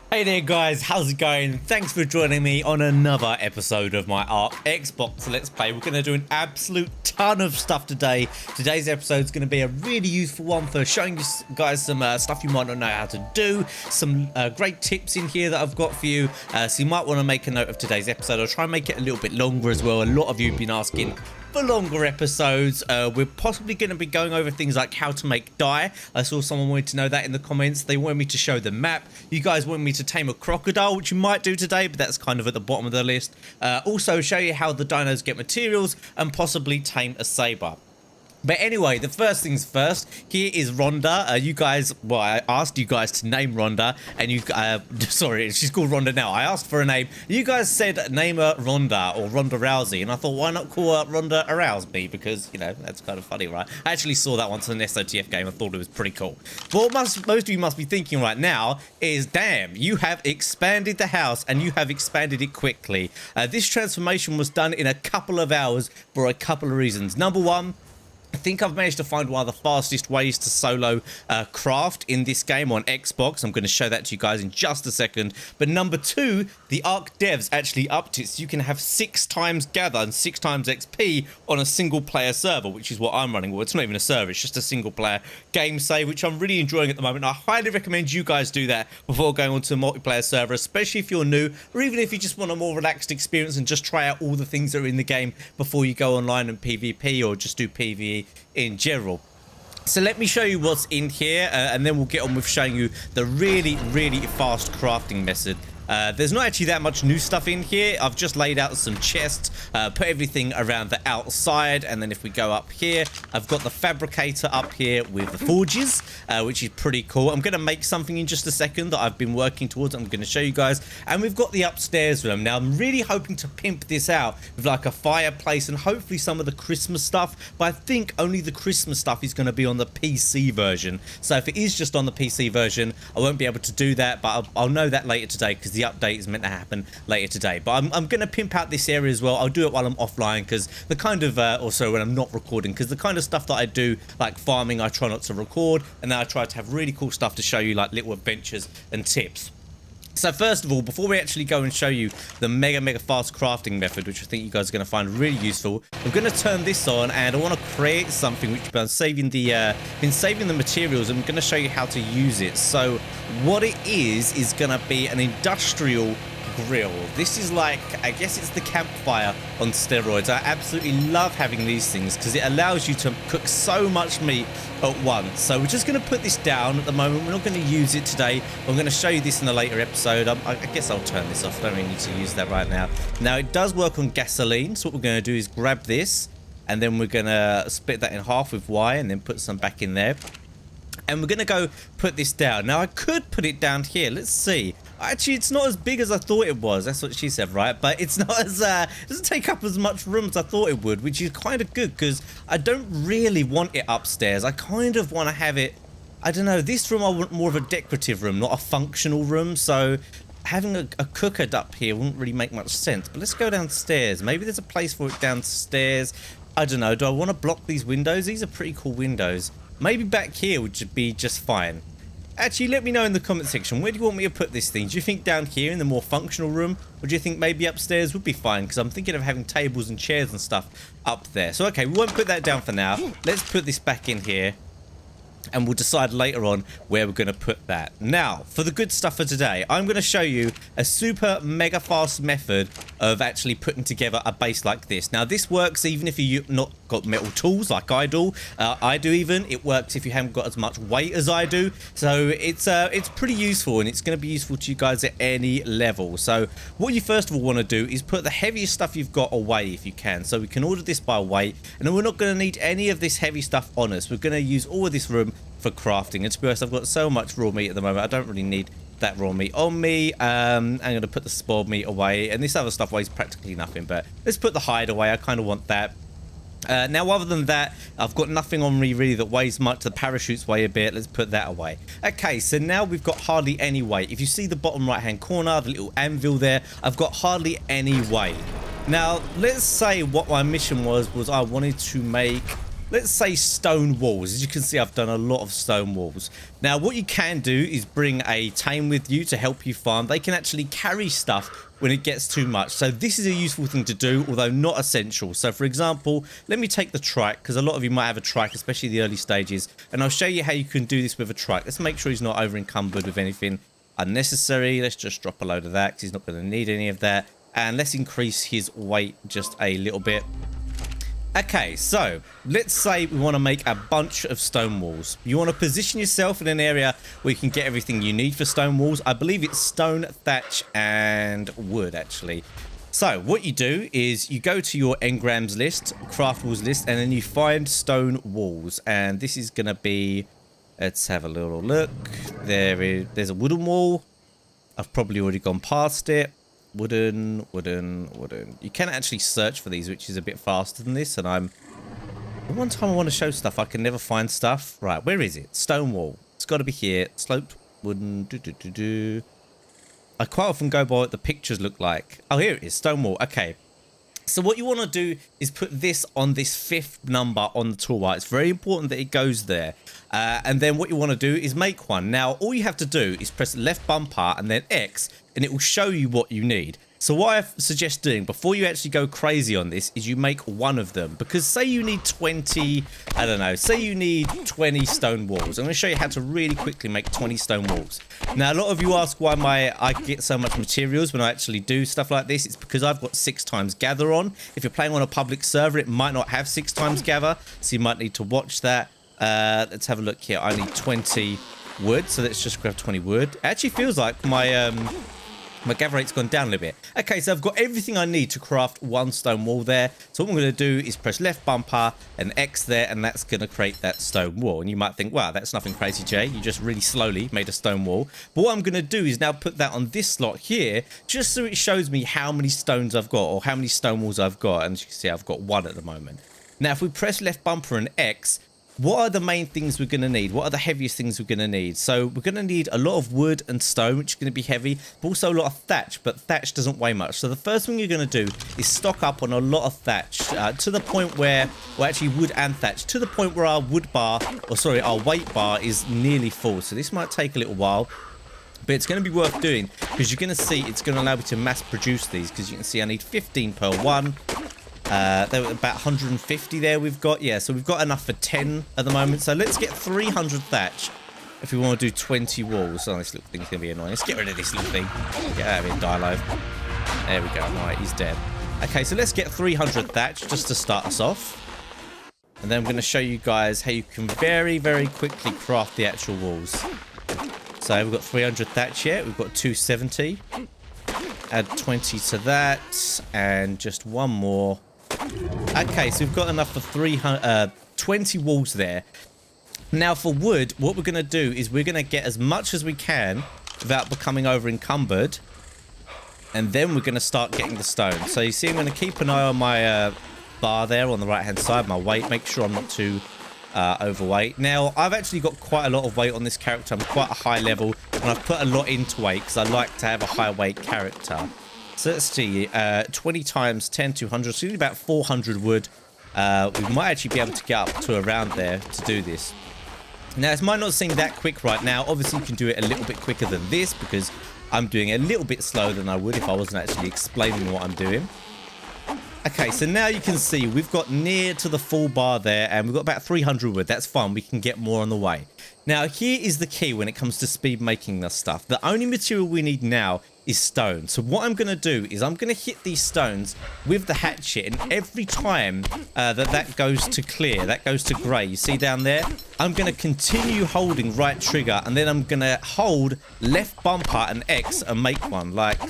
Hey there guys, how's it going? Thanks for joining me on another episode of my Arc Xbox Let's Play. We're going to do an absolute ton of stuff today. Today's episode is going to be a really useful one for showing you guys some stuff you might not know how to do. Some great tips in here that I've got for you. So you might want to make a note of today's episode. I'll try and make it a little bit longer as well. A lot of you have been asking for longer episodes. We're possibly going to be going over things like how to make dye. I saw someone wanted to know that in the comments. They wanted me to show the map. You guys want me to tame a crocodile, which you might do today, but that's kind of at the bottom of the list. Also show you how the dinos get materials and possibly tame a saber. But anyway, the first things first, here is Rhonda. You guys, well, I asked you guys to name Rhonda, and you, sorry, she's called Rhonda now. I asked for a name. You guys said name her Rhonda or Ronda Rousey, and I thought, why not call her Ronda Arouse Me? Because, you know, that's kind of funny, right? I actually saw that once in an SOTF game. I thought it was pretty cool. But what most of you must be thinking right now is, damn, you have expanded the house, and you have expanded it quickly. This transformation was done in a couple of hours for a couple of reasons. Number one, I think I've managed to find one of the fastest ways to solo craft in this game on Xbox. I'm going to show that to you guys in just a second. But number two, the Arc devs actually upped it so you can have 6 times gather and 6 times XP on a single player server, which is what I'm running. Well, it's not even a server, it's just a single player game save, which I'm really enjoying at the moment. I highly recommend you guys do that before going onto a multiplayer server, especially if you're new, or even if you just want a more relaxed experience and just try out all the things that are in the game before you go online and PvP or just do PvE in general. So let me show you what's in here, and then we'll get on with showing you the really fast crafting method. There's not actually that much new stuff in here. I've just laid out some chests, put everything around the outside, and then if we go up here, I've got the fabricator up here with the forges, which is pretty cool. I'm going to make something in just a second that I've been working towards. I'm going to show you guys. And we've got the upstairs room. Now, I'm really hoping to pimp this out with like a fireplace and hopefully some of the Christmas stuff, but I think only the Christmas stuff is going to be on the PC version. So if it is just on the PC version, I won't be able to do that, but I'll know that later today because the update is meant to happen later today. But I'm going to pimp out this area as well. I'll do it while I'm offline because the kind of also when I'm not recording, because the kind of stuff that I do like farming I try not to record, and then I try to have really cool stuff to show you, like little adventures and tips. So first of all, before we actually go and show you the mega fast crafting method, which I think you guys are going to find really useful, I'm going to turn this on and I want to create something which been saving the materials. I'm going to show you how to use it. So what it is going to be an industrial grill. This is like, I guess it's the campfire on steroids. I absolutely love having these things because it allows you to cook so much meat at once. So we're just going to put this down at the moment. We're not going to use it today. I'm going to show you this in a later episode. I guess I'll turn this off. I don't really need to use that right now. Now it does work on gasoline. So what we're going to do is grab this and then we're going to split that in half with Y and then put some back in there. And we're going to go put this down. Now, I could put it down here. Let's see. Actually, it's not as big as I thought it was. That's what she said, right? But it's not as, it doesn't take up as much room as I thought it would, which is kind of good because I don't really want it upstairs. I kind of want to have it, I don't know, this room I want more of a decorative room, not a functional room. So having a cooker up here wouldn't really make much sense. But let's go downstairs. Maybe there's a place for it downstairs. I don't know. Do I want to block these windows? These are pretty cool windows. Maybe back here would be just fine. Actually, let me know in the comment section. Where do you want me to put this thing? Do you think down here in the more functional room? Or do you think maybe upstairs would be fine? Because I'm thinking of having tables and chairs and stuff up there. So, okay, we won't put that down for now. Let's put this back in here. And we'll decide later on where we're going to put that. Now, for the good stuff for today, I'm going to show you a super mega fast method of actually putting together a base like this. Now, this works even if you've not got metal tools like I do. It works if you haven't got as much weight as I do. So it's pretty useful, and it's going to be useful to you guys at any level. So what you first of all want to do is put the heaviest stuff you've got away if you can. So we can order this by weight, and then we're not going to need any of this heavy stuff on us. We're going to use all of this room for crafting. And to be honest, I've got so much raw meat at the moment, I don't really need that raw meat on me. I'm going to put the spoiled meat away, and this other stuff weighs practically nothing, but let's put the hide away. I kind of want that. Now, other than that, I've got nothing on me really that weighs much. The parachutes weigh a bit. Let's put that away. Okay, so now we've got hardly any weight. If you see the bottom right hand corner, the little anvil there, I've got hardly any weight. Now, let's say what my mission was I wanted to make let's say stone walls. As you can see, I've done a lot of stone walls. Now, what you can do is bring a tame with you to help you farm. They can actually carry stuff when it gets too much. So this is a useful thing to do, although not essential. So for example, let me take the trike, because a lot of you might have a trike, especially the early stages, and I'll show you how you can do this with a trike. Let's make sure he's not over encumbered with anything unnecessary. Let's just drop a load of that because he's not going to need any of that. And let's increase his weight just a little bit. Okay, so let's say we want to make a bunch of stone walls. You want to position yourself in an area where you can get everything you need for stone walls. I believe it's stone, thatch, and wood, actually. So what you do is you go to your engrams list, craftables list, and then you find stone walls. And this is going to be, let's have a little look. There's a wooden wall. I've probably already gone past it. Wooden. You can actually search for these, which is a bit faster than this. And one time I want to show stuff, I can never find stuff. Right, where is it? Stone wall. It's got to be here. Sloped wooden. I quite often go by what the pictures look like. Oh, here it is. Stone wall. Okay. So what you want to do is put this on this 5th number on the toolbar. It's very important that it goes there. And then what you want to do is make one. Now, all you have to do is press left bumper and then X, and it will show you what you need. So what I suggest doing before you actually go crazy on this is you make one of them. Because say you need 20, I don't know, say you need 20 stone walls. I'm going to show you how to really quickly make 20 stone walls. Now, a lot of you ask why I get so much materials when I actually do stuff like this. It's because I've got 6 times gather on. If you're playing on a public server, it might not have 6 times gather. So you might need to watch that. Let's have a look here. I need 20 wood. So let's just grab 20 wood. It actually feels like my gather rate's gone down a little bit. Okay, so I've got everything I need to craft one stone wall there. So what I'm going to do is press left bumper and X there, and that's going to create that stone wall. And you might think, wow, that's nothing crazy, Jay. You just really slowly made a stone wall. But what I'm going to do is now put that on this slot here, just so it shows me how many stones I've got, or how many stone walls I've got. And as you can see, I've got 1 at the moment. Now, if we press left bumper and X, what are the main things we're going to need? What are the heaviest things we're going to need? So we're going to need a lot of wood and stone, which is going to be heavy, but also a lot of thatch, but thatch doesn't weigh much. So the first thing you're going to do is stock up on a lot of thatch to the point where, well, actually wood and thatch, to the point where our wood bar, or sorry, our weight bar is nearly full. So this might take a little while, but it's going to be worth doing because you're going to see it's going to allow me to mass produce these, because you can see I need 15 per one. There were about 150 there we've got. Yeah, so we've got enough for 10 at the moment. So let's get 300 thatch if we want to do 20 walls. Oh, this little thing's going to be annoying. Let's get rid of this little thing. Get out of here, die live. There we go. Right, he's dead. Okay, so let's get 300 thatch just to start us off. And then I'm going to show you guys how you can very, very quickly craft the actual walls. So we've got 300 thatch here. We've got 270. Add 20 to that. And just one more. Okay, so we've got enough for 20 walls there. Now for wood, what we're going to do is we're going to get as much as we can without becoming over encumbered. And then we're going to start getting the stone. So you see I'm going to keep an eye on my bar there on the right hand side, my weight. Make sure I'm not too overweight. Now I've actually got quite a lot of weight on this character. I'm quite a high level and I've put a lot into weight because I like to have a high weight character. So let's see, 20 times 10, 200, so about 400 wood. We might actually be able to get up to around there to do this. Now, it might not seem that quick right now. Obviously, you can do it a little bit quicker than this because I'm doing it a little bit slower than I would if I wasn't actually explaining what I'm doing. Okay, so now you can see we've got near to the full bar there and we've got about 300 wood. That's fine. We can get more on the way. Now, here is the key when it comes to speed making this stuff. The only material we need now is stone. So what I'm going to do is I'm going to hit these stones with the hatchet, and every time that goes to clear, that goes to grey, you see down there, I'm going to continue holding right trigger, and then I'm going to hold left bumper and X and make one like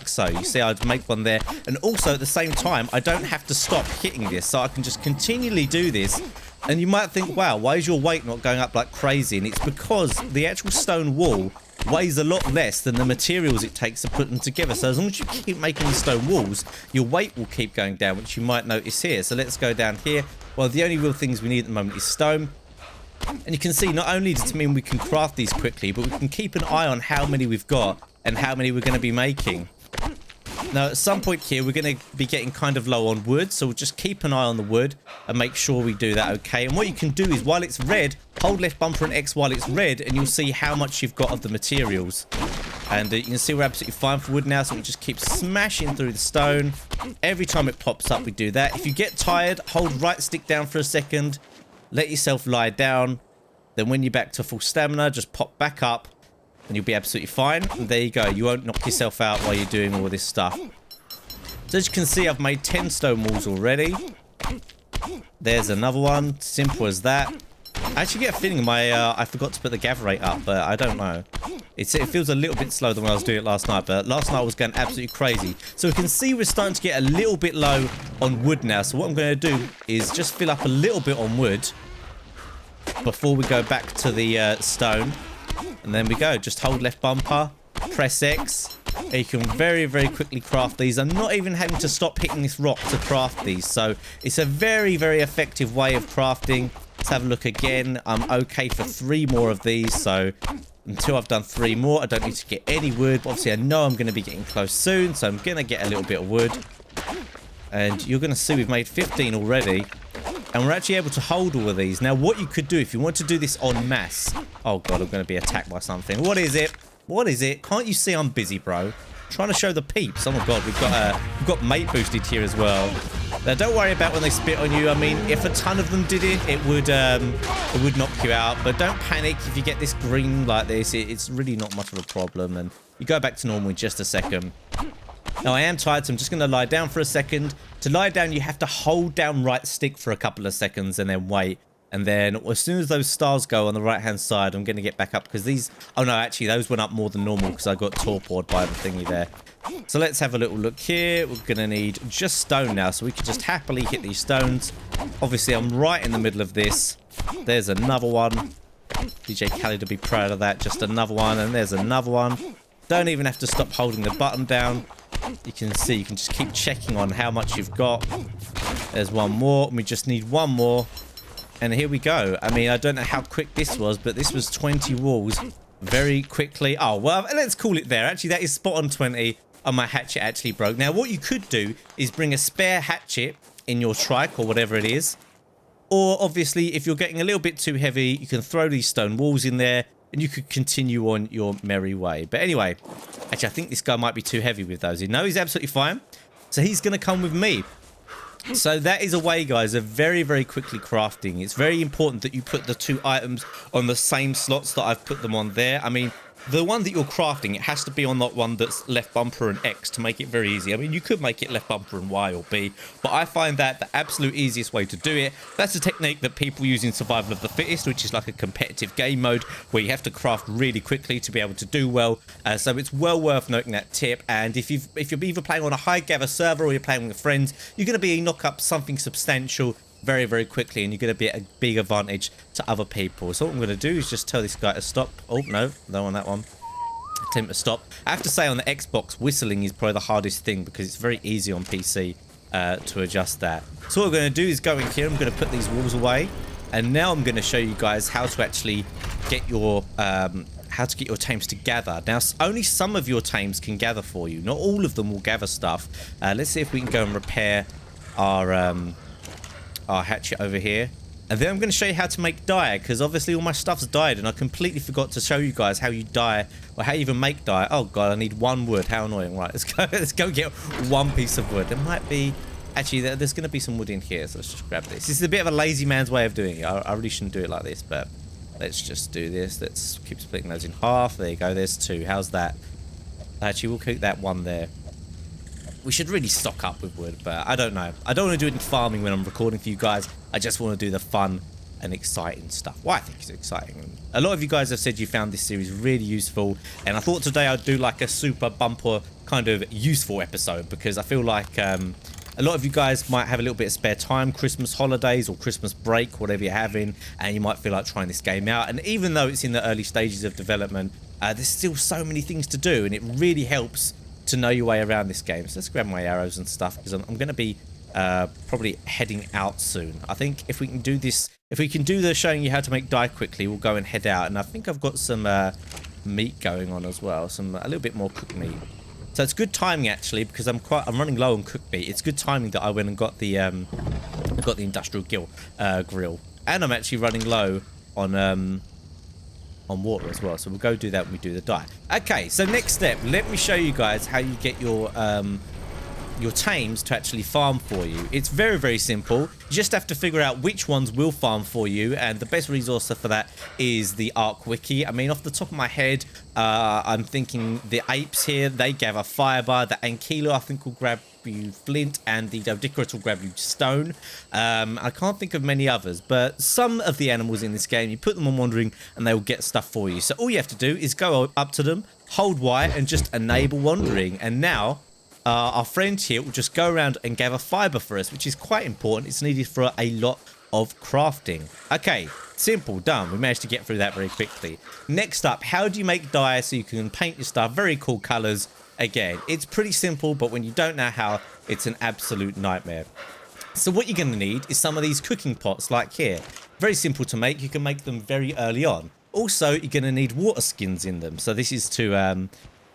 so. You see I'd make one there, and also at the same time I don't have to stop hitting this, so I can just continually do this. And you might think, wow, why is your weight not going up like crazy? And it's because the actual stone wall weighs a lot less than the materials it takes to put them together. So as long as you keep making the stone walls, your weight will keep going down, which you might notice here. So let's go down here. Well, the only real things we need at the moment is stone. And you can see not only does it mean we can craft these quickly, but we can keep an eye on how many we've got and how many we're going to be making. Now, at some point here, we're going to be getting kind of low on wood, so we'll just keep an eye on the wood and make sure we do that okay. And what you can do is, while it's red, hold left bumper and X while it's red, and you'll see how much you've got of the materials. And you can see we're absolutely fine for wood now, so we just keep smashing through the stone. Every time it pops up, we do that. If you get tired, hold right stick down for a second, let yourself lie down. Then when you're back to full stamina, just pop back up, and you'll be absolutely fine. And there you go. You won't knock yourself out while you're doing all this stuff. So as you can see, I've made 10 stone walls already. There's another one. Simple as that. I actually get a feeling I forgot to put the gather rate up, but I don't know. It feels a little bit slower than when I was doing it last night, but last night I was going absolutely crazy. So we can see we're starting to get a little bit low on wood now. So what I'm going to do is just fill up a little bit on wood before we go back to the stone. And then we go. Just hold left bumper, press X. And you can very, very quickly craft these. I'm not even having to stop hitting this rock to craft these. So it's a very, very effective way of crafting. Let's have a look again. I'm okay for 3 more of these. So until I've done 3 more, I don't need to get any wood. But obviously, I know I'm going to be getting close soon. So I'm going to get a little bit of wood. And you're going to see we've made 15 already. And we're actually able to hold all of these. Now, what you could do if you want to do this en masse. Oh, God, I'm going to be attacked by something. What is it? What is it? Can't you see I'm busy, bro? Trying to show the peeps. Oh, my God, we've got mate boosted here as well. Now, don't worry about when they spit on you. I mean, if a ton of them did it, it would knock you out. But don't panic if you get this green like this. It's really not much of a problem. And you go back to normal in just a second. Now, I am tired, so I'm just going to lie down for a second. To lie down, you have to hold down right stick for a couple of seconds and then wait. And then as soon as those stars go on the right-hand side, I'm going to get back up because these... Oh, no, actually, those went up more than normal because I got torpored by the thingy there. So let's have a little look here. We're going to need just stone now, so we can just happily hit these stones. Obviously, I'm right in the middle of this. There's another one. DJ Khaled will be proud of that. Just another one, and there's another one. Don't even have to stop holding the button down. You can see, you can just keep checking on how much you've got. There's one more, and we just need one more. And here we go. I mean, I don't know how quick this was, but this was 20 walls very quickly. Oh, well, let's call it there. Actually, that is spot on 20. And my hatchet actually broke. Now, what you could do is bring a spare hatchet in your trike or whatever it is. Or, obviously, if you're getting a little bit too heavy, you can throw these stone walls in there and you could continue on your merry way. But anyway, actually, I think this guy might be too heavy with those. No, he's absolutely fine. So he's going to come with me. So that is a way, guys, of very, very quickly crafting. It's very important that you put the 2 items on the same slots that I've put them on there. I mean, the one that you're crafting, it has to be on that one that's left bumper and X to make it very easy. I mean, you could make it left bumper and Y or B, but I find that the absolute easiest way to do it. That's a technique that people use in Survival of the Fittest, which is like a competitive game mode where you have to craft really quickly to be able to do well. So it's well worth noting that tip. And if you're either playing on a high gather server or you're playing with friends, you're going to be knock up something substantial very, very quickly, and you're going to be at a big advantage to other people. So what I'm going to do is just tell this guy to stop. Oh, no, don't want that one. Tell him to stop. I have to say, on the Xbox, whistling is probably the hardest thing because it's very easy on PC to adjust that. So what we're going to do is go in here. I'm going to put these walls away, and now I'm going to show you guys how to actually get your tames to gather. Now, only some of your tames can gather for you. Not all of them will gather stuff. Let's see if we can go and repair our hatchet over here. And then I'm going to show you how to make dye, because obviously all my stuff's dyed, and I completely forgot to show you guys how you dye, or how you even make dye. Oh god, I need 1 wood. How annoying. Right, let's go get 1 piece of wood. There might be... Actually, there's going to be some wood in here, so let's just grab this. This is a bit of a lazy man's way of doing it. I really shouldn't do it like this, but let's just do this. Let's keep splitting those in half. There you go, there's 2. How's that? Actually, we'll keep that 1 there. We should really stock up with wood, but I don't know. I don't want to do any farming when I'm recording for you guys. I just want to do the fun and exciting stuff. Well, I think it's exciting. A lot of you guys have said you found this series really useful, and I thought today I'd do like a super bumper kind of useful episode, because I feel like a lot of you guys might have a little bit of spare time, Christmas holidays or Christmas break, whatever you're having, and you might feel like trying this game out. And even though it's in the early stages of development, there's still so many things to do, and it really helps to know your way around this game. So let's grab my arrows and stuff, because I'm going to be probably heading out soon. I think if we can do this, if we can do the showing you how to make dye quickly, we'll go and head out. And I think I've got some meat going on as well, a little bit more cooked meat. So it's good timing actually, because I'm running low on cook meat. It's good timing that I went and got the industrial grill, and I'm actually running low on water as well. So we'll go do that when we do the dye. Okay, so next step, let me show you guys how you get your tames to actually farm for you. It's very, very simple. You just have to figure out which ones will farm for you, and the best resource for that is the Ark Wiki. I mean, off the top of my head, I'm thinking the apes here, they gather fiber. The Ankylo, I think, will grab you flint, and the Doedicurus will grab you stone. I can't think of many others, but some of the animals in this game, you put them on wandering and they will get stuff for you. So all you have to do is go up to them, hold Y, and just enable wandering. And now our friend here will just go around and gather fiber for us, which is quite important. It's needed for a lot of crafting. Okay, simple, done. We managed to get through that very quickly. Next up, how do you make dye so you can paint your stuff? Very cool colors. Again, it's pretty simple, but when you don't know how, it's an absolute nightmare. So what you're going to need is some of these cooking pots like here. Very simple to make. You can make them very early on. Also, you're going to need water skins in them. So this is to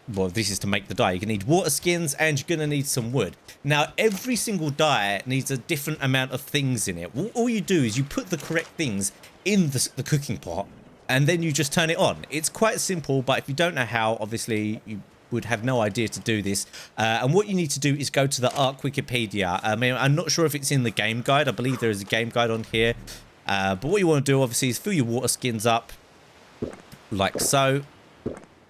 this is to make the dye. You're going to need water skins, and you're going to need some wood. Now, every single dye needs a different amount of things in it. All you do is you put the correct things in the cooking pot, and then you just turn it on. It's quite simple, but if you don't know how, obviously, you would have no idea to do this. And what you need to do is go to the Ark Wikipedia. I mean, I'm not sure if it's in the game guide. I believe there is a game guide on here. But what you want to do, obviously, is fill your water skins up like so.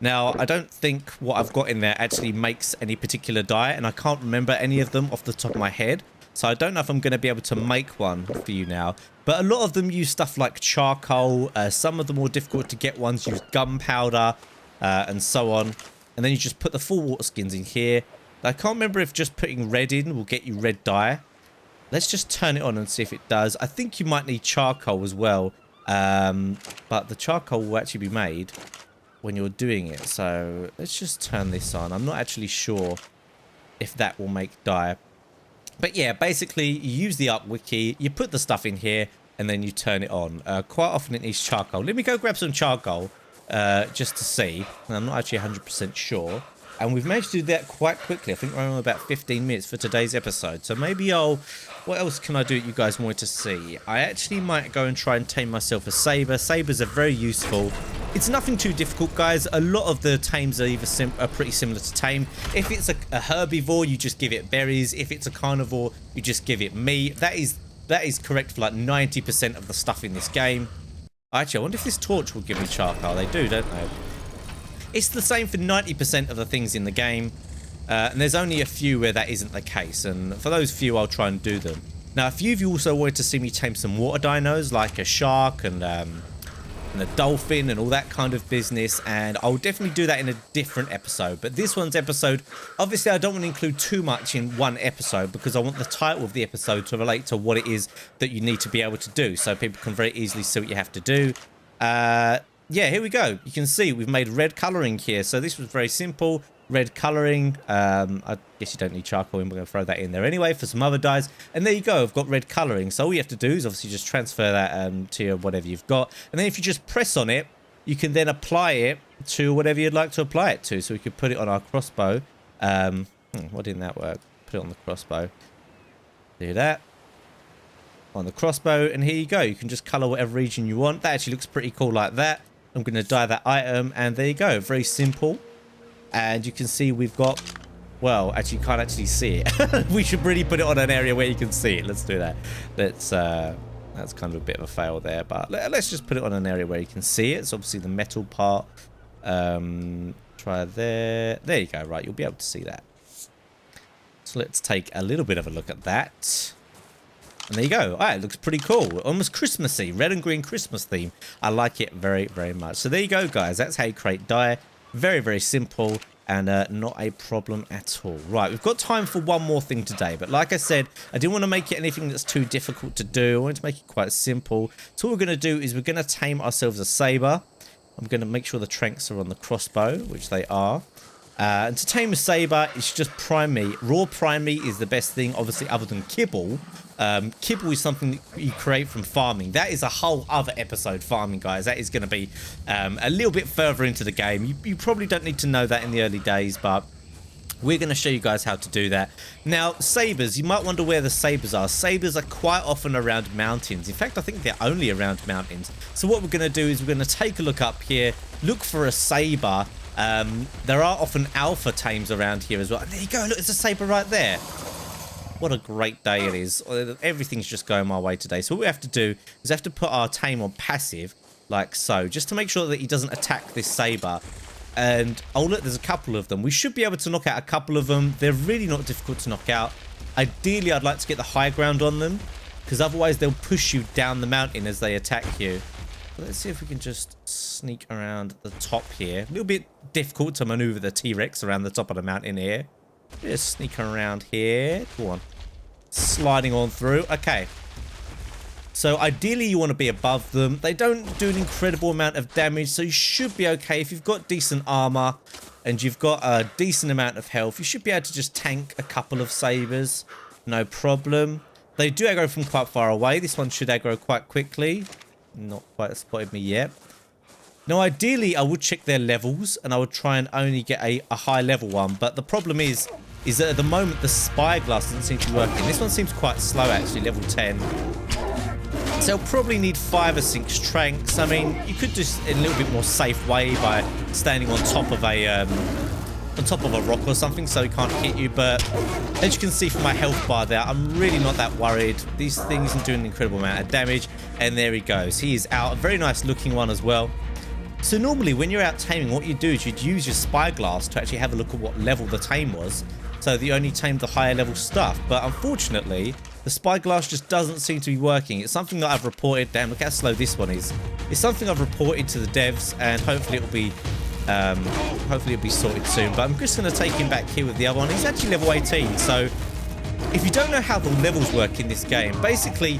Now, I don't think what I've got in there actually makes any particular dye, and I can't remember any of them off the top of my head. So I don't know if I'm going to be able to make one for you now. But a lot of them use stuff like charcoal. Some of the more difficult to get ones use gunpowder and so on. And then you just put the full water skins in here. I can't remember if just putting red in will get you red dye. Let's just turn it on and see if it does. I think you might need charcoal as well. But the charcoal will actually be made when you're doing it. So let's just turn this on. I'm not actually sure if that will make dye. But yeah, basically you use the Ark Wiki, you put the stuff in here, and then you turn it on. Quite often it needs charcoal. Let me go grab some charcoal just to see. And I'm not actually 100% sure. And we've managed to do that quite quickly. I think we're on about 15 minutes for today's episode. So maybe what else can I do that you guys wanted to see? I actually might go and try and tame myself a saber. Sabers are very useful. It's nothing too difficult, guys. A lot of the tames are pretty similar to tame. If it's a herbivore, you just give it berries. If it's a carnivore, you just give it meat. That is correct for like 90% of the stuff in this game. Actually, I wonder if this torch will give me charcoal. They do, don't they? It's the same for 90% of the things in the game. And there's only a few where that isn't the case. And for those few, I'll try and do them. Now, a few of you also wanted to see me tame some water dinos, like a shark and a dolphin and all that kind of business. And I'll definitely do that in a different episode. But this one's episode, obviously, I don't want to include too much in one episode because I want the title of the episode to relate to what it is that you need to be able to do. So people can very easily see what you have to do. Yeah, here we go. You can see we've made red colouring here. So this was very simple. Red colouring. I guess you don't need charcoal. We're going to throw that in there anyway for some other dyes. And there you go. I've got red colouring. So all you have to do is obviously just transfer that to your whatever you've got. And then if you just press on it, you can then apply it to whatever you'd like to apply it to. So we could put it on our crossbow. Why didn't that work? Put it on the crossbow. Do that. On the crossbow. And here you go. You can just colour whatever region you want. That actually looks pretty cool like that. I'm going to dye that item, and there you go. Very simple. And you can see we've got, well, actually you can't actually see it. We should really put it on an area where you can see it. Let's do that. That's kind of a bit of a fail there, but let's just put it on an area where you can see it. It's obviously the metal part. Try there. There you go. Right, you'll be able to see that. So let's take a little bit of a look at that. And there you go. It looks pretty cool. Almost Christmassy. Red and green Christmas theme. I like it very, very much. So there you go, guys. That's how you create dye. Very, very simple and not a problem at all. Right, we've got time for one more thing today. But like I said, I didn't want to make it anything that's too difficult to do. I wanted to make it quite simple. So what we're going to do is we're going to tame ourselves a saber. I'm going to make sure the tranks are on the crossbow, which they are. And to tame a saber, it's just prime meat. Raw prime meat is the best thing, obviously, other than kibble. Kibble is something that you create from farming. That is a whole other episode, farming, guys. That is going to be a little bit further into the game. You probably don't need to know that in the early days, but We're going to show you guys how to do that. Now, sabers, you might wonder where the sabers are. Sabers are quite often around mountains. In fact, I think they're only around mountains. So what we're going to do is we're going to take a look up here, look for a saber. There are often alpha tames around here as well. And there you go, look, there's a saber right there. What a great day it is. Everything's just going my way today. So what we have to do is have to put our tame on passive, like so, just to make sure that he doesn't attack this saber. And, oh look, there's a couple of them. We should be able to knock out a couple of them. They're really not difficult to knock out. Ideally, I'd like to get the high ground on them, because otherwise they'll push you down the mountain as they attack you. But let's see if we can just sneak around the top here. A little bit difficult to maneuver the T-Rex around the top of the mountain here. Just sneak around here. Go on. Sliding on through. Okay. So ideally you want to be above them. They don't do an incredible amount of damage, so you should be okay. If you've got decent armor and you've got a decent amount of health, you should be able to just tank a couple of sabers. No problem. They do aggro from quite far away. This one should aggro quite quickly. Not quite spotted me yet. Now ideally I would check their levels and I would try and only get a high level one. But the problem is that at the moment the spyglass doesn't seem to be working. This one seems quite slow actually, level 10. So they'll probably need 5 or 6 tranks. I mean, you could just in a little bit more safe way by standing on top of a rock or something so he can't hit you. But as you can see from my health bar there, I'm really not that worried. These things are doing an incredible amount of damage. And there he goes. He is out. A very nice looking one as well. So normally when you're out taming, what you do is you'd use your spyglass to actually have a look at what level the tame was. So that you only tamed the higher level stuff. But unfortunately, the spyglass just doesn't seem to be working. It's something that I've reported. Damn, look how slow this one is. It's something I've reported to the devs, and hopefully it'll be sorted soon. But I'm just going to take him back here with the other one. He's actually level 18. So if you don't know how the levels work in this game, basically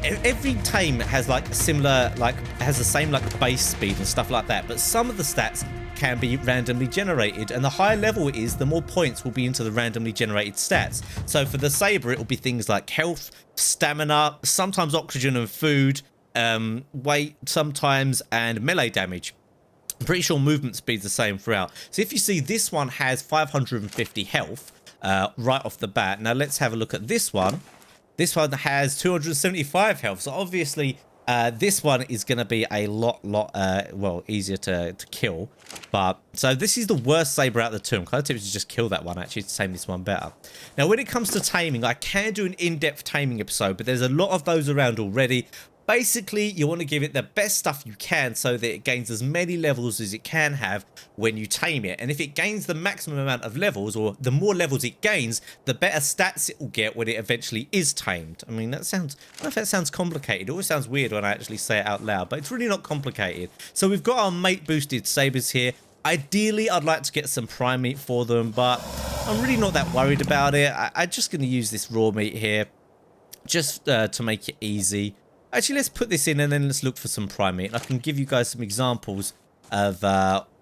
every tame has like a similar, has the same like base speed and stuff like that. But some of the stats can be randomly generated, and the higher level it is, the more points will be into the randomly generated stats. So for the saber, it will be things like health, stamina, sometimes oxygen and food, weight sometimes, and melee damage. I'm pretty sure movement speed's the same throughout. So if you see, this one has 550 health right off the bat. Now let's have a look at this one. This one has 275 health. So obviously this one is going to be a lot well, easier to kill. But so this is the worst saber out of the two. I'm kind of tempted to just kill that one actually to tame this one better. Now when it comes to taming, I can do an in-depth taming episode, but there's a lot of those around already. Basically, you want to give it the best stuff you can so that it gains as many levels as it can have when you tame it. And if it gains the maximum amount of levels, or the more levels it gains, the better stats it will get when it eventually is tamed. I mean, that sounds, I don't know if that sounds complicated. It always sounds weird when I actually say it out loud, but it's really not complicated. So we've got our mate boosted sabers here. Ideally, I'd like to get some prime meat for them, but I'm really not that worried about it. I'm just going to use this raw meat here just to make it easy. Actually, let's put this in and then let's look for some prime meat. I can give you guys some examples of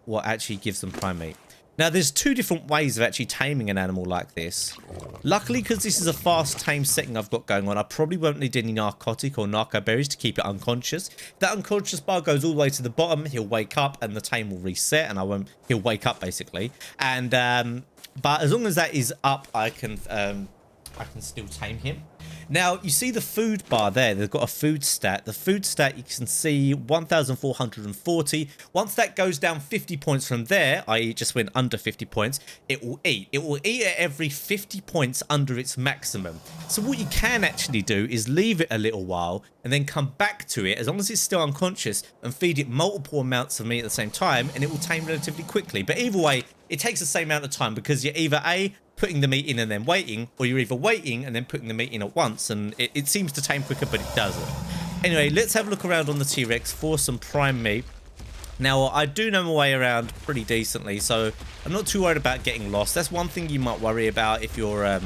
what actually gives them prime meat. Now, there's 2 different ways of actually taming an animal like this. Luckily, because this is a fast tame setting I've got going on, I probably won't need any narcotic or narco berries to keep it unconscious. If that unconscious bar goes all the way to the bottom, he'll wake up and the tame will reset, and he'll wake up basically. And but as long as that is up, I can still tame him. Now, you see the food bar there. They've got a food stat. The food stat, you can see 1,440. Once that goes down 50 points from there, i.e. it just went under 50 points, it will eat. It will eat at every 50 points under its maximum. So what you can actually do is leave it a little while and then come back to it, as long as it's still unconscious, and feed it multiple amounts of meat at the same time, and it will tame relatively quickly. But either way, it takes the same amount of time, because you're either A, putting the meat in and then waiting, or you're either waiting and then putting the meat in at once, and it seems to tame quicker, but it doesn't. Anyway, let's have a look around on the T-Rex for some prime meat. Now, I do know my way around pretty decently, so I'm not too worried about getting lost. That's one thing you might worry about if you're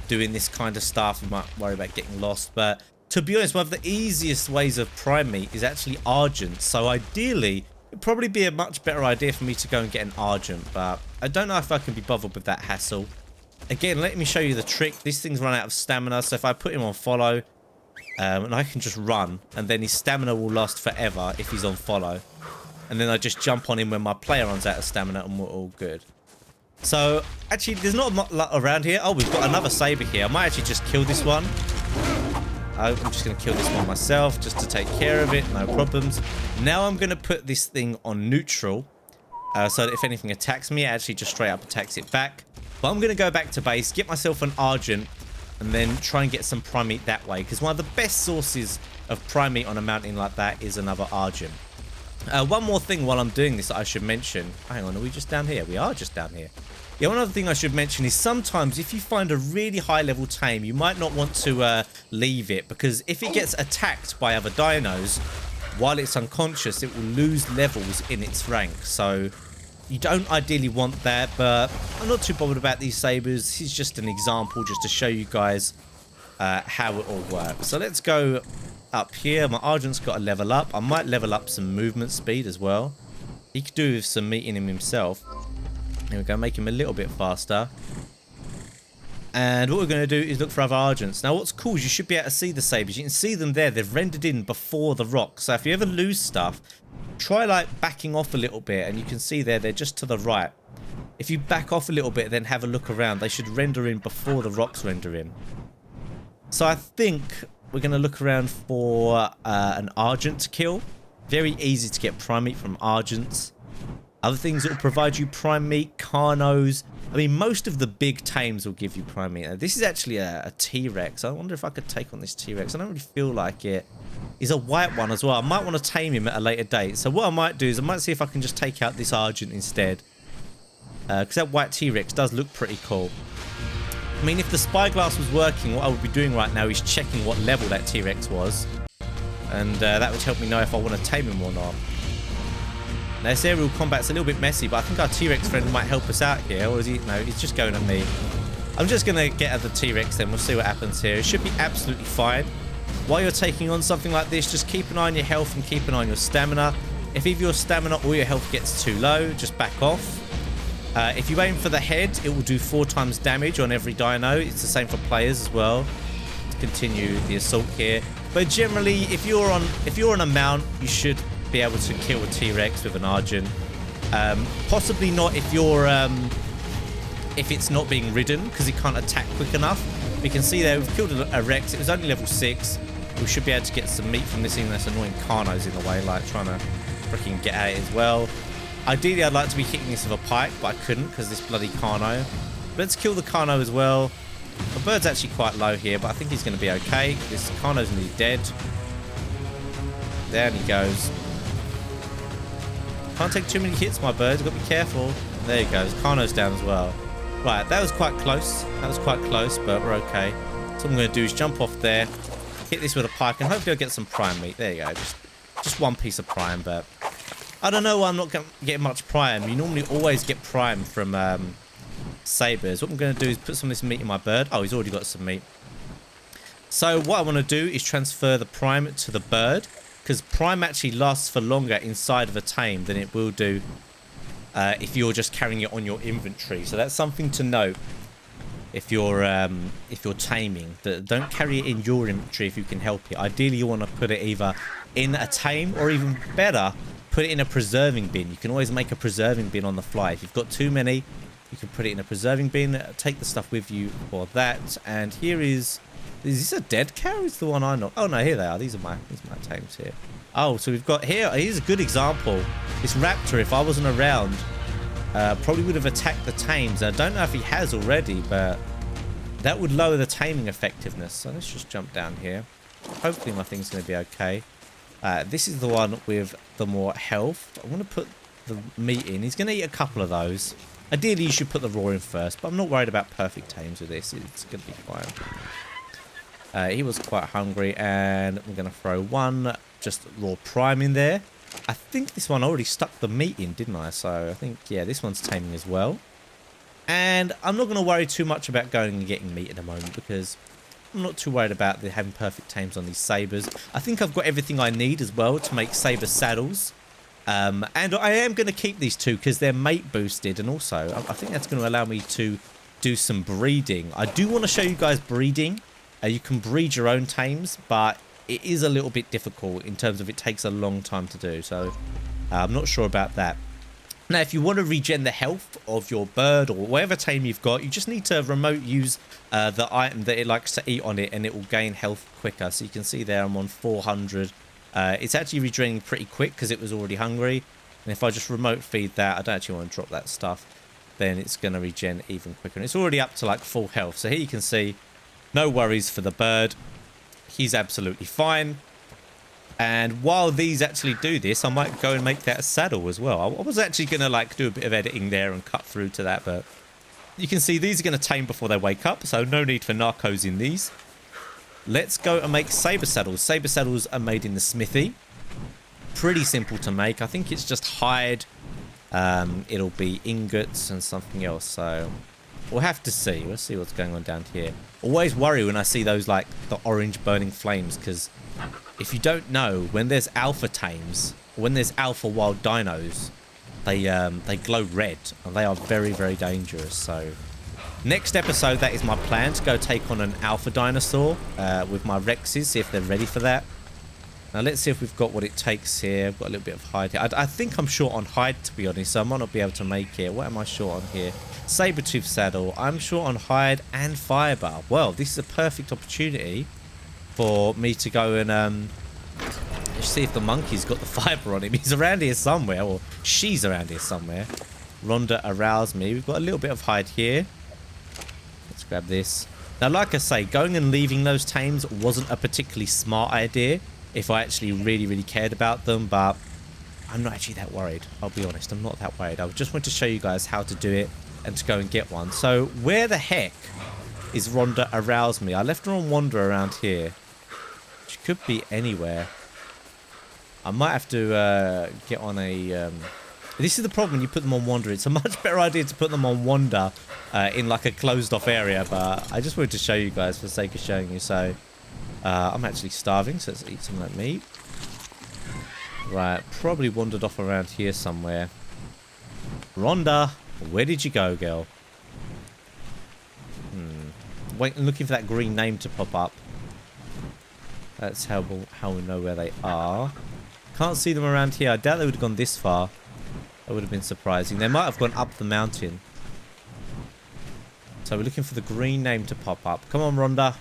doing this kind of stuff. You might worry about getting lost, but to be honest, one of the easiest ways of prime meat is actually Argent. So ideally, it'd probably be a much better idea for me to go and get an Argent, but I don't know if I can be bothered with that hassle. Again, let me show you the trick. These things run out of stamina, so if I put him on follow, and I can just run, and then his stamina will last forever if he's on follow. And then I just jump on him when my player runs out of stamina, and we're all good. So actually, there's not a lot around here. Oh, we've got another saber here. I might actually just kill this one. I'm just going to kill this one myself just to take care of it. No problems. Now I'm going to put this thing on neutral. So that if anything attacks me, it actually just straight up attacks it back. But I'm going to go back to base, get myself an Argent, and then try and get some prime meat that way. Because one of the best sources of prime meat on a mountain like that is another Argent. One more thing while I'm doing this that I should mention. Hang on, are we just down here? We are just down here. Yeah, one other thing I should mention is sometimes if you find a really high level tame, you might not want to leave it, because if it gets attacked by other dinos while it's unconscious, it will lose levels in its rank. So you don't ideally want that, but I'm not too bothered about these sabers. This is just an example just to show you guys how it all works. So let's go up here. My Argent's got to level up. I might level up some movement speed as well. He could do with some meat in him himself. Here we go, make him a little bit faster. And what we're going to do is look for other Argents. Now what's cool is you should be able to see the sabers. You can see them there. They've rendered in before the rock. So if you ever lose stuff, try like backing off a little bit, and you can see there they're just to the right. If you back off a little bit, then have a look around, they should render in before the rocks render in. So I think we're going to look around for an Argent to kill. Very easy to get prime meat from Argents. Other things that will provide you prime meat, Carnos. I mean, most of the big tames will give you prime meat. Now, this is actually a T-Rex. I wonder if I could take on this T-Rex. I don't really feel like it. He's a white one as well. I might want to tame him at a later date. So what I might do is I might see if I can just take out this Argent instead. Because that white T-Rex does look pretty cool. I mean, if the spyglass was working, what I would be doing right now is checking what level that T-Rex was. And that would help me know if I want to tame him or not. Now, this aerial combat's a little bit messy, but I think our T-Rex friend might help us out here. Or is he? No, he's just going at me. I'm just going to get at the T-Rex then. We'll see what happens here. It should be absolutely fine. While you're taking on something like this, just keep an eye on your health and keep an eye on your stamina. If either your stamina or your health gets too low, just back off. If you aim for the head, it will do 4 times damage on every dino. It's the same for players as well. Let's continue the assault here. But generally, if you're on a mount, you should be able to kill a T-Rex with an Argent. Possibly not if you're if it's not being ridden, because it can't attack quick enough. We can see there we've killed a Rex. It was only level 6. We should be able to get some meat from this thing. That's annoying Carnos in the way, like trying to freaking get at it as well. Ideally, I'd like to be hitting this with a pike, but I couldn't because this bloody Carno. Let's kill the Carno as well. The bird's actually quite low here, but I think he's going to be okay. This Carno's nearly dead. There he goes. Can't take too many hits, my bird. You've got to be careful. There he goes. Carno's down as well. Right, that was quite close. That was quite close, but we're okay. So what I'm going to do is jump off there, hit this with a pike, and hopefully I'll get some prime meat. There you go. Just one piece of prime, but I don't know why I'm not getting much prime. You normally always get prime from sabers. What I'm going to do is put some of this meat in my bird. Oh, he's already got some meat. So what I want to do is transfer the prime to the bird, because prime actually lasts for longer inside of a tame than it will do if you're just carrying it on your inventory. So that's something to note if you're taming. Don't carry it in your inventory if you can help it. Ideally, you want to put it either in a tame, or even better, put it in a preserving bin. You can always make a preserving bin on the fly. If you've got too many, you can put it in a preserving bin. Take the stuff with you for that. And here is this a dead cow? Is the one I know? Oh no, here they are. These are my tames here. Oh, so we've got here. Here's a good example. This raptor, if I wasn't around, probably would have attacked the tames. I don't know if he has already, but that would lower the taming effectiveness. So let's just jump down here. Hopefully my thing's going to be okay. This is the one with the more health. I want to put the meat in. He's going to eat a couple of those. Ideally, you should put the raw in first, but I'm not worried about perfect tames with this. It's going to be fine. He was quite hungry, and we're going to throw one just raw prime in there. I think this one already stuck the meat in, didn't I? So I think, yeah, this one's taming as well. And I'm not going to worry too much about going and getting meat at the moment, because I'm not too worried about having perfect tames on these sabers. I think I've got everything I need as well to make saber saddles. And I am going to keep these two because they're mate boosted, and also I think that's going to allow me to do some breeding. I do want to show you guys breeding. You can breed your own tames, but it is a little bit difficult in terms of it takes a long time to do. So I'm not sure about that. Now, if you want to regen the health of your bird or whatever tame you've got, you just need to remote use the item that it likes to eat on it, and it will gain health quicker. So you can see there I'm on 400. It's actually regening pretty quick because it was already hungry. And if I just remote feed that, I don't actually want to drop that stuff, then it's going to regen even quicker. And it's already up to like full health. So here you can see no worries for the bird. He's absolutely fine. And while these actually do this, I might go and make that a saddle as well. I was actually going to like do a bit of editing there and cut through to that, but you can see these are going to tame before they wake up, so no need for narcos in these. Let's go and make saber saddles. Saber saddles are made in the smithy. Pretty simple to make. I think it's just hide. It'll be ingots and something else, so we'll have to see. We'll see what's going on down here. Always worry when I see those like the orange burning flames, because if you don't know, when there's alpha tames, or when there's alpha wild dinos, they glow red, and they are very, very dangerous. So next episode, that is my plan, to go take on an alpha dinosaur with my Rexes, see if they're ready for that. Now let's see if we've got what it takes here. I've got a little bit of hide here. I think I'm short on hide, to be honest, so I might not be able to make it. What am I short on here? Sabertooth saddle. I'm short on hide and fiber. Well, this is a perfect opportunity for me to go and see if the monkey's got the fiber on him. He's around here somewhere, or she's around here somewhere. Rhonda aroused me. We've got a little bit of hide here. Let's grab this. Now, like I say, going and leaving those tames wasn't a particularly smart idea if I actually really, really cared about them, but I'm not actually that worried. I'll be honest, I'm not that worried. I just want to show you guys how to do it and to go and get one. So where the heck is Rhonda aroused me? I left her on wander around here. She could be anywhere. I might have to get on a... This is the problem when you put them on wander. It's a much better idea to put them on wander in like a closed off area, but I just wanted to show you guys for the sake of showing you. So I'm actually starving, so let's eat some of that meat. Right, probably wandered off around here somewhere. Rhonda, where did you go, girl? Wait, looking for that green name to pop up. That's how we know where they are. Can't see them around here. I doubt they would have gone this far. That would have been surprising. They might have gone up the mountain. So we're looking for the green name to pop up. Come on, Rhonda.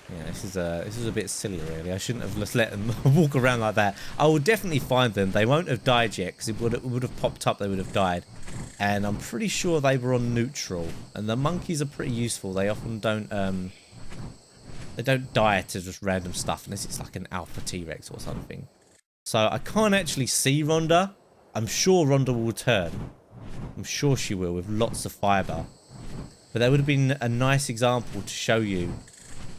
Yeah, this is a bit silly, really. I shouldn't have just let them walk around like that. I will definitely find them. They won't have died yet, because it would have popped up. They would have died. And I'm pretty sure they were on neutral. And the monkeys are pretty useful. They often don't... They don't die to just random stuff unless it's like an alpha T-Rex or something. So I can't actually see Rhonda. I'm sure Rhonda will return. I'm sure she will, with lots of fiber. But that would have been a nice example to show you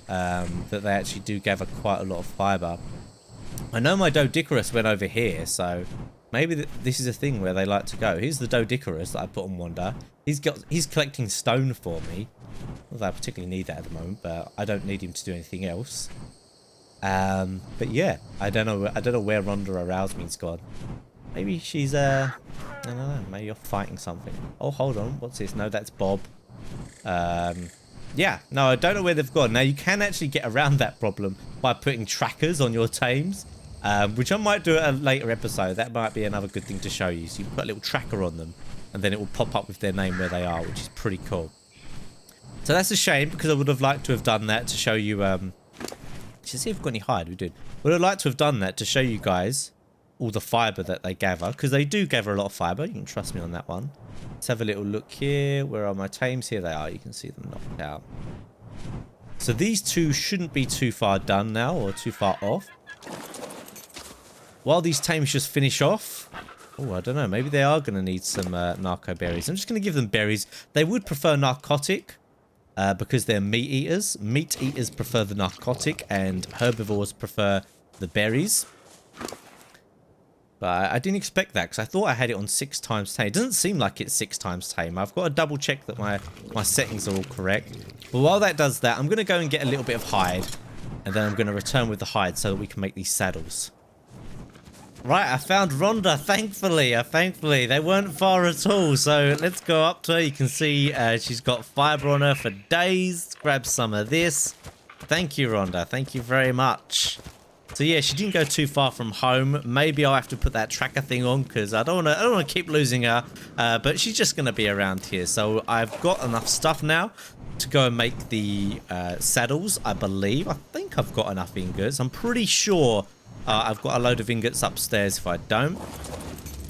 that they actually do gather quite a lot of fiber. I know my Doedicurus went over here, so maybe this is a thing where they like to go. Here's the Doedicurus that I put on wander. He's collecting stone for me. Not that I particularly need that at the moment, but I don't need him to do anything else. But yeah, I don't know where Rhonda aroused me's gone. Maybe she's I don't know, maybe you're fighting something. Oh, hold on, what's this? No, that's Bob. Yeah, no, I don't know where they've gone. Now, you can actually get around that problem by putting trackers on your tames, which I might do at a later episode. That might be another good thing to show you. So you put a little tracker on them, and then it will pop up with their name where they are, which is pretty cool. So that's a shame, because I would have liked to have done that to show you... Let's see if we've got any hide. We did. Would have liked to have done that to show you guys all the fiber that they gather, because they do gather a lot of fiber. You can trust me on that one. Let's have a little look here. Where are my tames? Here they are. You can see them knocked out. So these two shouldn't be too far done now, or too far off. While these tames just finish off... Oh, I don't know. Maybe they are going to need some narco berries. I'm just going to give them berries. They would prefer narcotic, because they're meat eaters. Meat eaters prefer the narcotic, and herbivores prefer the berries. But I didn't expect that, because I thought I had it on 6 times tame. It doesn't seem like it's 6 times tame. I've got to double check that my settings are all correct. But while that does that, I'm going to go and get a little bit of hide. And then I'm going to return with the hide so that we can make these saddles. Right, I found Rhonda, thankfully. They weren't far at all. So let's go up to her. You can see she's got fiber on her for days. Grab some of this. Thank you, Rhonda. Thank you very much. So yeah, she didn't go too far from home. Maybe I'll have to put that tracker thing on because I don't want to keep losing her. But she's just going to be around here. So I've got enough stuff now to go and make the saddles, I believe. I think I've got enough ingots. I'm pretty sure I've got a load of ingots upstairs if I don't.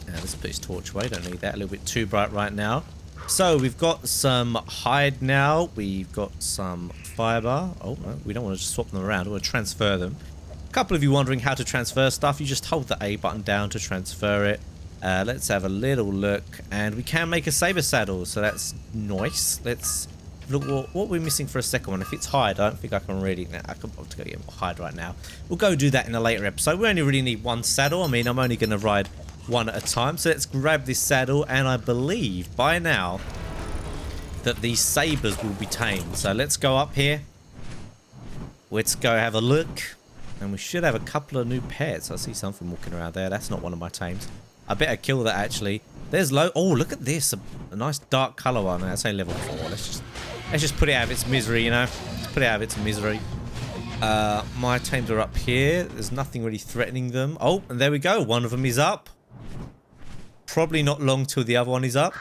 Let's put his torch away. Don't need that. A little bit too bright right now. So we've got some hide now. We've got some fiber. Oh, no, we don't want to just swap them around. We want to transfer them. A couple of you wondering how to transfer stuff. You just hold the A button down to transfer it. Let's have a little look. And we can make a saber saddle. So that's nice. Let's look what we're missing for a second one. If it's hide, I don't think I can really... I can go get more hide right now. We'll go do that in a later episode. We only really need one saddle. I mean, I'm only going to ride one at a time. So let's grab this saddle, and I believe by now that these sabers will be tamed. So let's go up here. Let's go have a look. And we should have a couple of new pets. I see something walking around there. That's not one of my tames. I better kill that actually. There's oh, look at this. A nice dark color one. That's only level 4. Let's just put it out of its misery, you know. Let's put it out of its misery. My tames are up here. There's nothing really threatening them. Oh, and there we go. One of them is up. Probably not long till the other one is up.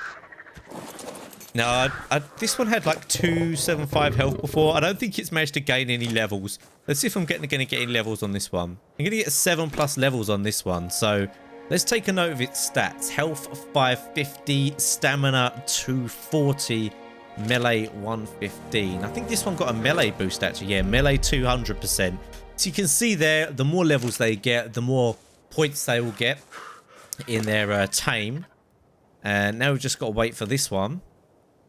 Now, this one had like 275 health before. I don't think it's managed to gain any levels. Let's see if I'm going to get any levels on this one. I'm going to get 7+ levels on this one. So let's take a note of its stats. Health 550, stamina 240, melee 115. I think this one got a melee boost actually. Yeah, melee 200%. So you can see there, the more levels they get, the more points they will get in their tame. And now we've just got to wait for this one.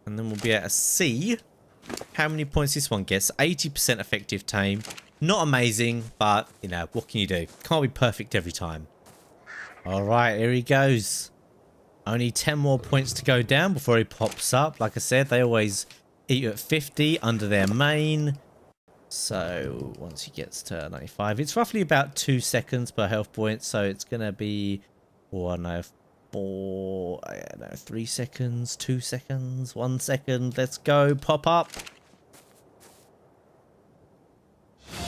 And then we'll be able to see how many points this one gets. 80% effective tame. Not amazing, but, you know, what can you do? Can't be perfect every time. Alright, here he goes. Only 10 more points to go down before he pops up. Like I said, they always eat you at 50 under their main. So, once he gets to 95, it's roughly about 2 seconds per health point. So, it's going to be, oh, no, 3 seconds, 2 seconds, 1 second. Let's go. Pop up.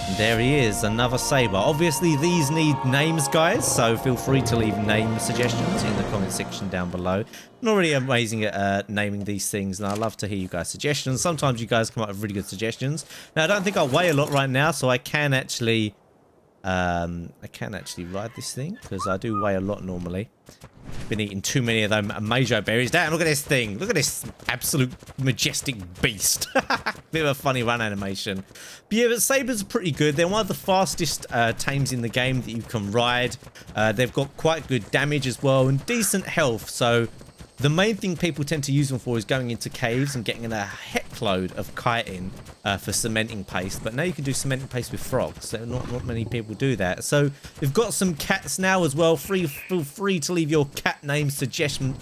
And there he is, another saber. Obviously, these need names, guys, so feel free to leave name suggestions in the comment section down below. Not really amazing at naming these things, and I love to hear you guys' suggestions. Sometimes you guys come up with really good suggestions. Now, I don't think I weigh a lot right now, so I can actually ride this thing because I do weigh a lot normally. Been eating too many of them Majo berries. Damn, look at this thing. Look at this absolute majestic beast. Bit of a funny run animation. But yeah, but sabers are pretty good. They're one of the fastest tames in the game that you can ride. They've got quite good damage as well and decent health. So the main thing people tend to use them for is going into caves and getting a heck load of chitin for cementing paste. But now you can do cementing paste with frogs. So not many people do that. So we've got some cats now as well. Feel free to leave your cat name suggestions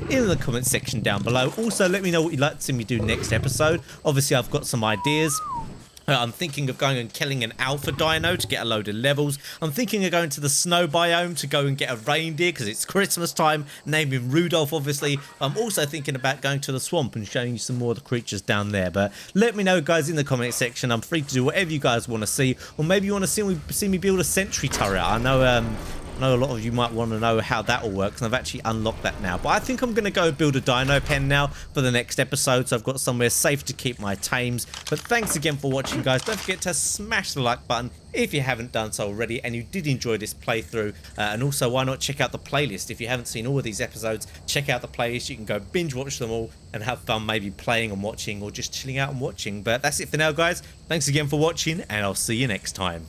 in the comment section down below. Also, let me know what you'd like to see me do next episode. Obviously, I've got some ideas. I'm thinking of going and killing an alpha dino to get a load of levels. I'm thinking of going to the snow biome to go and get a reindeer because it's Christmas time, naming Rudolph obviously. I'm also thinking about going to the swamp and showing you some more of the creatures down there. But let me know, guys, in the comment section. I'm free to do whatever you guys want to see, or maybe you want to see me build a sentry turret. I know a lot of you might want to know how that all works, and I've actually unlocked that now. But I think I'm going to go build a dino pen now for the next episode, so I've got somewhere safe to keep my tames. But thanks again for watching, guys. Don't forget to smash the like button if you haven't done so already and you did enjoy this playthrough. And also, why not check out the playlist? If you haven't seen all of these episodes, check out the playlist. You can go binge watch them all and have fun maybe playing and watching, or just chilling out and watching. But that's it for now, guys. Thanks again for watching, and I'll see you next time.